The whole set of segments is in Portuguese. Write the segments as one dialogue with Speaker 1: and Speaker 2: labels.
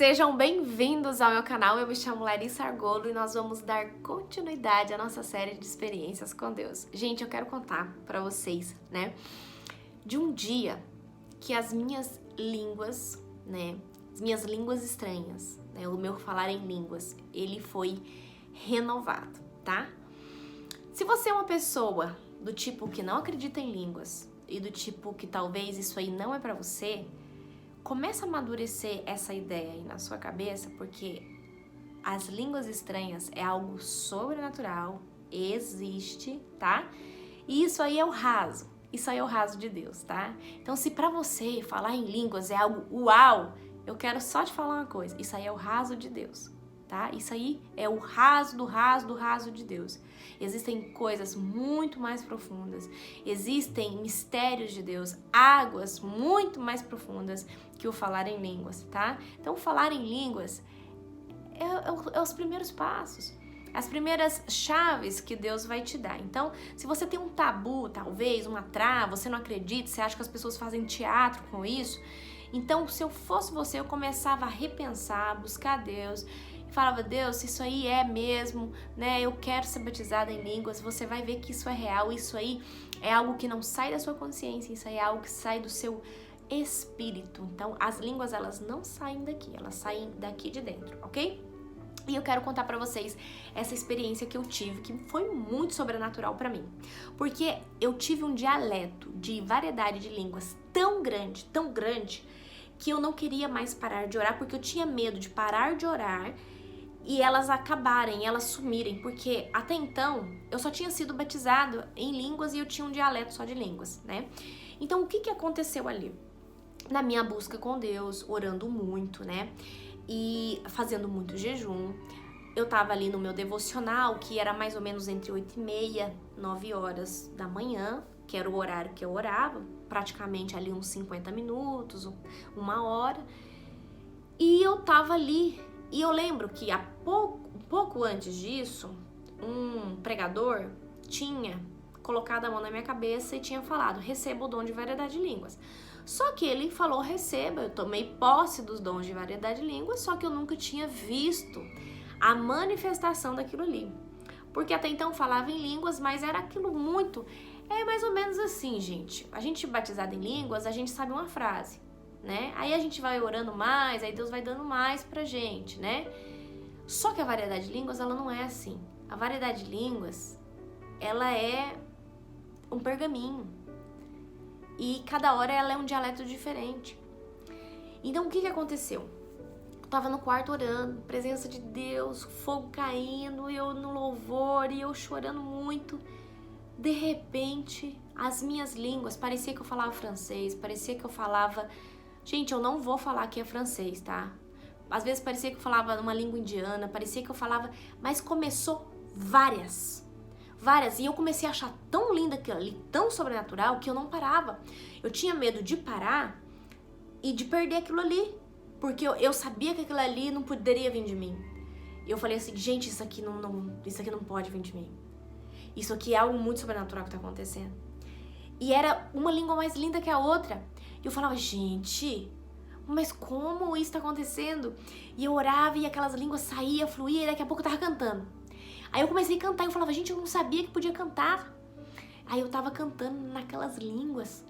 Speaker 1: Sejam bem-vindos ao meu canal, eu me chamo Larissa Argolo e nós vamos dar continuidade à nossa série de experiências com Deus. Gente, eu quero contar pra vocês, né, de um dia que as minhas línguas, né, as minhas línguas estranhas, né, o meu falar em línguas, ele foi renovado, tá? Se você é uma pessoa do tipo que não acredita em línguas e do tipo que talvez isso aí não é pra você, começa a amadurecer essa ideia aí na sua cabeça, porque as línguas estranhas é algo sobrenatural, existe, tá? E isso aí é o raso, isso aí é o raso de Deus, tá? Então se pra você falar em línguas é algo uau, eu quero só te falar uma coisa, isso aí é o raso de Deus, tá? Isso aí é o raso do raso do raso de Deus. Existem coisas muito mais profundas, existem mistérios de Deus, águas muito mais profundas que o falar em línguas, tá? Então, falar em línguas é os primeiros passos, as primeiras chaves que Deus vai te dar. Então, se você tem um tabu, talvez, uma trava, você não acredita, você acha que as pessoas fazem teatro com isso, então, se eu fosse você, eu começava a repensar, buscar Deus, e falava, Deus, se isso aí é mesmo, né, eu quero ser batizada em línguas, você vai ver que isso é real, isso aí é algo que não sai da sua consciência, isso aí é algo que sai do seu espírito. Então, as línguas, elas não saem daqui, elas saem daqui de dentro, ok? E eu quero contar pra vocês essa experiência que eu tive, que foi muito sobrenatural pra mim. Porque eu tive um dialeto de variedade de línguas tão grande, que eu não queria mais parar de orar, porque eu tinha medo de parar de orar e elas acabarem, elas sumirem, porque até então eu só tinha sido batizado em línguas e eu tinha um dialeto só de línguas, né? Então, o que aconteceu ali? Na minha busca com Deus, orando muito, né? E fazendo muito jejum, eu tava ali no meu devocional, que era mais ou menos entre 8h30, 9 horas da manhã, que era o horário que eu orava, praticamente ali uns 50 minutos, 1 hora, e eu tava ali, e eu lembro que pouco antes disso, um pregador tinha colocado a mão na minha cabeça e tinha falado, receba o dom de variedade de línguas. Só que ele falou, receba, eu tomei posse dos dons de variedade de línguas, só que eu nunca tinha visto a manifestação daquilo ali. Porque até então falava em línguas, mas era aquilo muito... É mais ou menos assim, gente. A gente batizado em línguas, a gente sabe uma frase, né? Aí a gente vai orando mais, aí Deus vai dando mais pra gente, né? Só que a variedade de línguas, ela não é assim. A variedade de línguas, ela é um pergaminho. E cada hora ela é um dialeto diferente. Então, o que aconteceu? Eu tava no quarto orando, presença de Deus, fogo caindo, eu no louvor e eu chorando muito. De repente, as minhas línguas, parecia que eu falava francês, parecia que eu falava... Gente, eu não vou falar que é francês, tá? Às vezes parecia que eu falava uma língua indiana, parecia que eu falava... Mas começou várias. E eu comecei a achar tão linda aquilo ali, tão sobrenatural, que eu não parava. Eu tinha medo de parar e de perder aquilo ali, porque eu sabia que aquilo ali não poderia vir de mim. E eu falei assim, gente, isso aqui não pode vir de mim. Isso aqui é algo muito sobrenatural que tá acontecendo. E era uma língua mais linda que a outra. E eu falava, gente, mas como isso tá acontecendo? E eu orava e aquelas línguas saíam, fluía, e daqui a pouco eu tava cantando. Aí eu comecei a cantar e eu falava, gente, eu não sabia que podia cantar. Aí eu tava cantando naquelas línguas.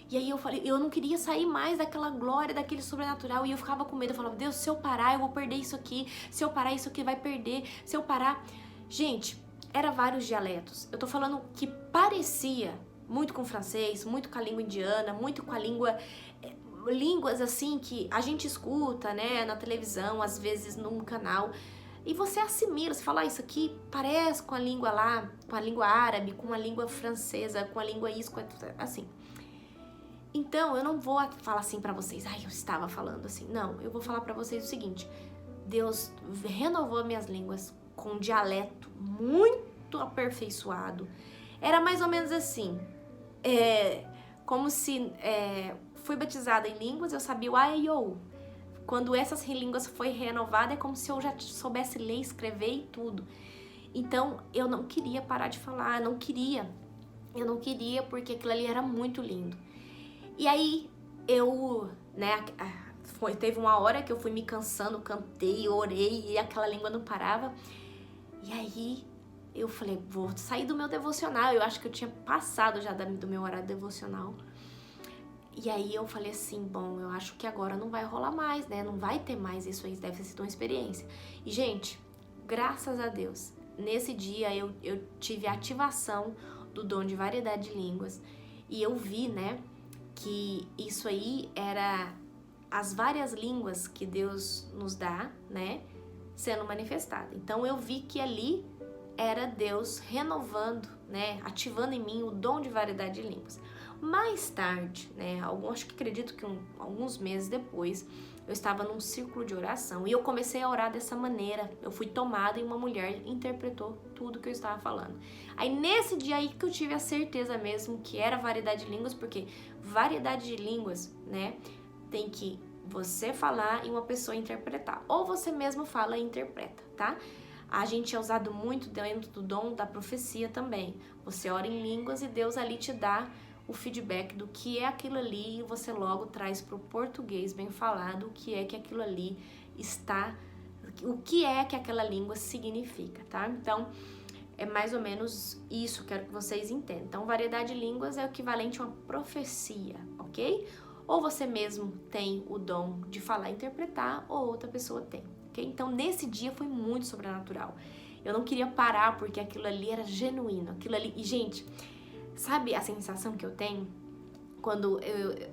Speaker 1: E aí eu falei, eu não queria sair mais daquela glória, daquele sobrenatural. E eu ficava com medo, eu falava, Deus, se eu parar, eu vou perder isso aqui. Se eu parar, isso aqui vai perder. Se eu parar... Gente, era vários dialetos. Eu tô falando que parecia muito com francês, muito com a língua indiana, muito com a língua... Línguas assim que a gente escuta, né, na televisão, às vezes num canal... E você assimila, você fala, isso aqui parece com a língua lá, com a língua árabe, com a língua francesa, com a língua isso, assim. Então, eu não vou falar assim pra vocês, eu estava falando assim. Não, eu vou falar pra vocês o seguinte, Deus renovou minhas línguas com um dialeto muito aperfeiçoado. Era mais ou menos assim, como se fui batizada em línguas, eu sabia o A, E, I, O, U. Quando essas línguas foi renovada, é como se eu já soubesse ler, escrever e tudo. Então, eu não queria parar de falar, eu não queria porque aquilo ali era muito lindo. E aí, eu, né, teve uma hora que eu fui me cansando, cantei, orei e aquela língua não parava. E aí eu falei, vou sair do meu devocional. Eu acho que eu tinha passado já do meu horário devocional. E aí eu falei assim, bom, eu acho que agora não vai rolar mais, né? Não vai ter mais isso aí, deve ter sido uma experiência. E, gente, graças a Deus, nesse dia eu tive a ativação do dom de variedade de línguas. E eu vi, né, que isso aí era as várias línguas que Deus nos dá, né, sendo manifestada. Então eu vi que ali era Deus renovando, né, ativando em mim o dom de variedade de línguas. Mais tarde, né, acho que acredito que alguns meses depois, eu estava num círculo de oração e eu comecei a orar dessa maneira. Eu fui tomada e uma mulher interpretou tudo que eu estava falando. Aí nesse dia aí que eu tive a certeza mesmo que era variedade de línguas, porque variedade de línguas, né, tem que você falar e uma pessoa interpretar. Ou você mesmo fala e interpreta, tá? A gente é usado muito dentro do dom da profecia também. Você ora em línguas e Deus ali te dá o feedback do que é aquilo ali e você logo traz para o português bem falado o que é que aquilo ali está, o que é que aquela língua significa, tá? Então, é mais ou menos isso, quero que vocês entendam. Então, variedade de línguas é o equivalente a uma profecia, ok? Ou você mesmo tem o dom de falar e interpretar, ou outra pessoa tem, ok? Então, nesse dia foi muito sobrenatural. Eu não queria parar porque aquilo ali era genuíno, aquilo ali... E, gente, sabe a sensação que eu tenho quando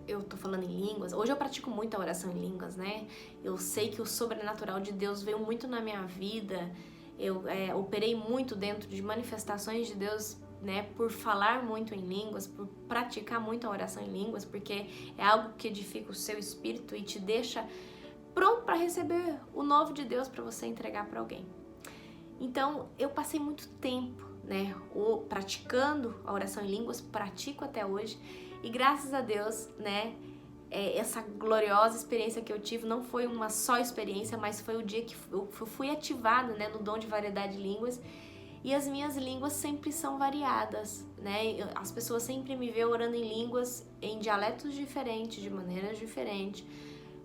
Speaker 1: eu tô falando em línguas? Hoje eu pratico muito a oração em línguas, né? Eu sei que o sobrenatural de Deus veio muito na minha vida. Eu operei muito dentro de manifestações de Deus, né? Por falar muito em línguas, por praticar muito a oração em línguas, porque é algo que edifica o seu espírito e te deixa pronto para receber o novo de Deus para você entregar para alguém. Então, eu passei muito tempo, né, praticando a oração em línguas, pratico até hoje, e graças a Deus, né, essa gloriosa experiência que eu tive não foi uma só experiência, mas foi o dia que eu fui ativada, né, no dom de variedade de línguas, e as minhas línguas sempre são variadas, né, as pessoas sempre me veem orando em línguas, em dialetos diferentes, de maneiras diferentes,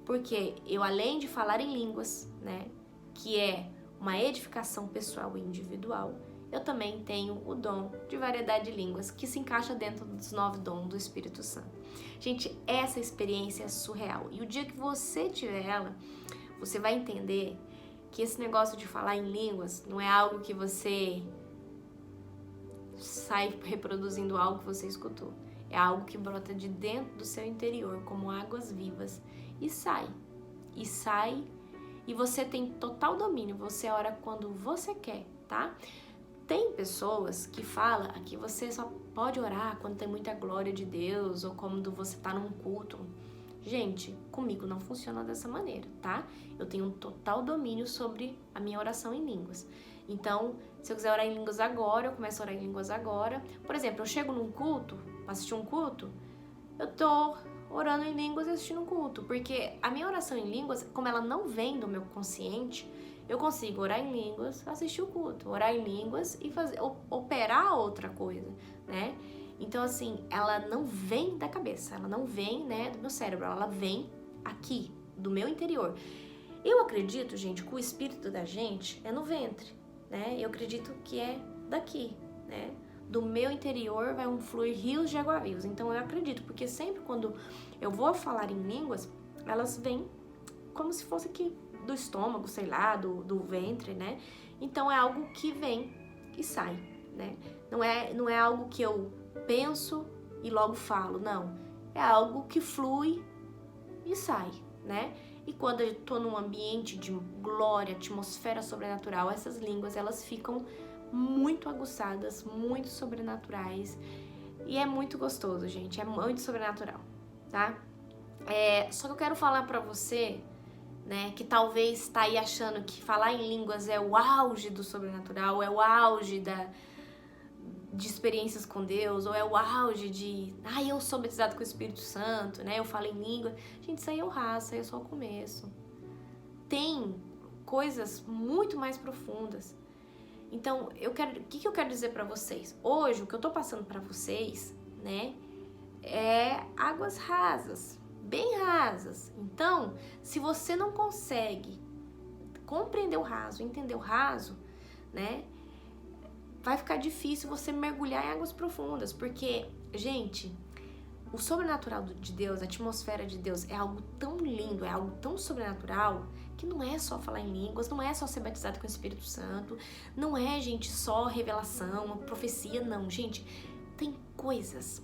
Speaker 1: porque eu, além de falar em línguas, né, que é uma edificação pessoal e individual, eu também tenho o dom de variedade de línguas que se encaixa dentro dos 9 dons do Espírito Santo. Gente, essa experiência é surreal. E o dia que você tiver ela, você vai entender que esse negócio de falar em línguas não é algo que você sai reproduzindo algo que você escutou. É algo que brota de dentro do seu interior, como águas vivas, e sai. E você tem total domínio, você ora quando você quer, tá? Tem pessoas que falam que você só pode orar quando tem muita glória de Deus ou quando você tá num culto. Gente, comigo não funciona dessa maneira, tá? Eu tenho um total domínio sobre a minha oração em línguas. Então, se eu quiser orar em línguas agora, eu começo a orar em línguas agora. Por exemplo, eu chego num culto, pra assistir um culto, eu tô orando em línguas e assistindo um culto, porque a minha oração em línguas, como ela não vem do meu consciente, eu consigo orar em línguas, assistir o culto, orar em línguas e operar outra coisa, né? Então, assim, ela não vem da cabeça, ela não vem, né, do meu cérebro, ela vem aqui, do meu interior. Eu acredito, gente, que o espírito da gente é no ventre, né? Eu acredito que é daqui, né? Do meu interior vai fluir rios de água vivos. Então eu acredito, porque sempre quando eu vou falar em línguas, elas vêm como se fosse aqui do estômago, sei lá, do ventre, né? Então é algo que vem e sai, né? Não é algo que eu penso e logo falo, não. É algo que flui e sai, né? E quando eu tô num ambiente de glória, atmosfera sobrenatural, essas línguas, elas ficam muito aguçadas, muito sobrenaturais. E é muito gostoso, gente. É muito sobrenatural, tá? Só que eu quero falar pra você, né, que talvez tá aí achando que falar em línguas é o auge do sobrenatural, é o auge de experiências com Deus, ou é o auge de... eu sou batizado com o Espírito Santo, né? Eu falo em língua. Gente, isso aí é o raso, isso aí é só o começo. Tem coisas muito mais profundas. Então, o que eu quero dizer pra vocês? Hoje, o que eu tô passando pra vocês, né, é águas rasas, bem rasas. Então, se você não consegue compreender o raso, entender o raso, né, vai ficar difícil você mergulhar em águas profundas, porque, gente, o sobrenatural de Deus, a atmosfera de Deus é algo tão lindo, é algo tão sobrenatural, que não é só falar em línguas, não é só ser batizado com o Espírito Santo, não é, gente, só revelação, profecia, não, gente, tem coisas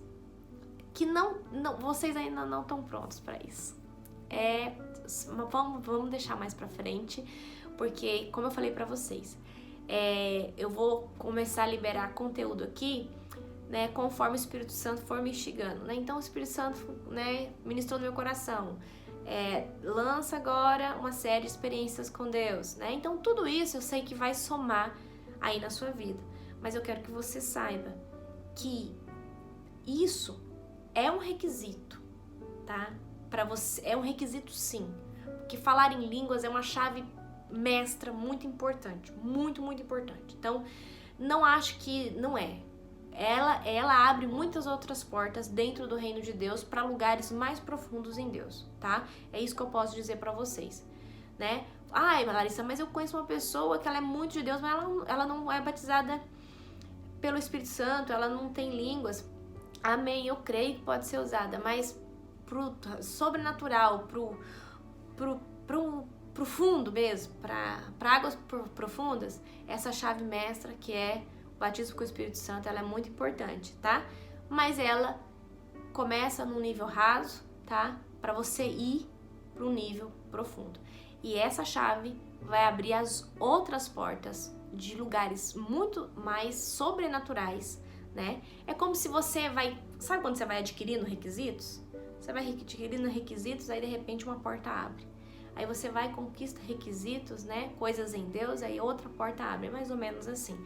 Speaker 1: que não vocês ainda não estão prontos para isso. Vamos deixar mais para frente, porque, como eu falei para vocês, eu vou começar a liberar conteúdo aqui, né, conforme o Espírito Santo for me instigando, né? Então o Espírito Santo, né, ministrou no meu coração, lança agora uma série de experiências com Deus, né? Então tudo isso eu sei que vai somar aí na sua vida, mas eu quero que você saiba que isso é um requisito, tá? Para você é um requisito, sim, porque falar em línguas é uma chave mestra muito importante, muito importante. Então não acho que não é. Ela abre muitas outras portas dentro do reino de Deus para lugares mais profundos em Deus, tá? É isso que eu posso dizer para vocês, né? Ai, Larissa, mas eu conheço uma pessoa que ela é muito de Deus, mas ela não é batizada pelo Espírito Santo, ela não tem línguas. Amém, eu creio que pode ser usada, mas pro sobrenatural, pro fundo mesmo, para águas profundas, essa chave mestra que é o batismo com o Espírito Santo, ela é muito importante, tá? Mas ela começa num nível raso, tá? Para você ir para um nível profundo. E essa chave vai abrir as outras portas de lugares muito mais sobrenaturais, né? É como se você vai... Sabe quando você vai adquirindo requisitos? Você vai adquirindo requisitos, aí de repente uma porta abre. Aí você vai, conquista requisitos, né? Coisas em Deus, aí outra porta abre. É mais ou menos assim.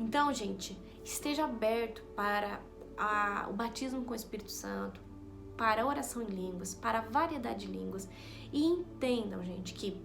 Speaker 1: Então, gente, esteja aberto para o batismo com o Espírito Santo, para a oração em línguas, para a variedade de línguas. E entendam, gente, que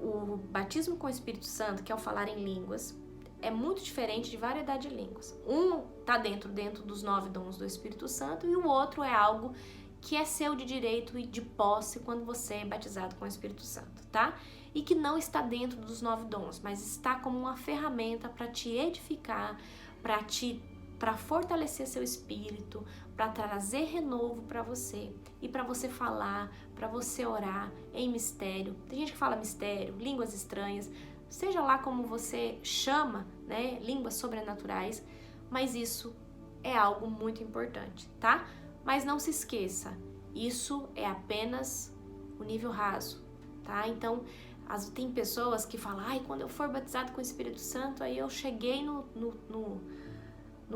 Speaker 1: o batismo com o Espírito Santo, que é o falar em línguas, é muito diferente de variedade de línguas. Um está dentro dos 9 dons do Espírito Santo e o outro é algo que é seu de direito e de posse quando você é batizado com o Espírito Santo, tá? E que não está dentro dos 9 dons, mas está como uma ferramenta para te edificar, para fortalecer seu espírito, para trazer renovo para você e para você falar, para você orar em mistério. Tem gente que fala mistério, línguas estranhas, seja lá como você chama, né, línguas sobrenaturais, mas isso é algo muito importante, tá? Mas não se esqueça, isso é apenas o nível raso, tá? Então, tem pessoas que falam, ai, quando eu for batizado com o Espírito Santo, aí eu cheguei no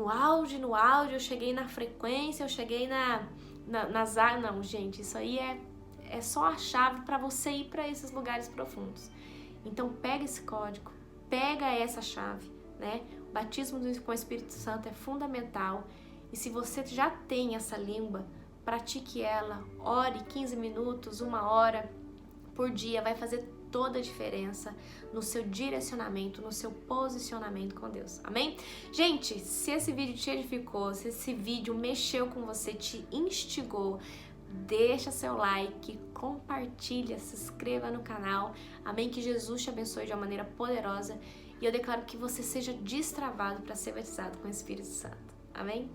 Speaker 1: auge, eu cheguei na frequência, eu cheguei nas áreas. Não, gente, isso aí é só a chave para você ir para esses lugares profundos. Então, pega esse código, pega essa chave, né? O batismo com o Espírito Santo é fundamental. E se você já tem essa língua, pratique ela, ore 15 minutos, 1 hora por dia, vai fazer toda a diferença no seu direcionamento, no seu posicionamento com Deus, amém? Gente, se esse vídeo te edificou, se esse vídeo mexeu com você, te instigou, deixa seu like, compartilha, se inscreva no canal, amém? Que Jesus te abençoe de uma maneira poderosa e eu declaro que você seja destravado para ser batizado com o Espírito Santo, amém?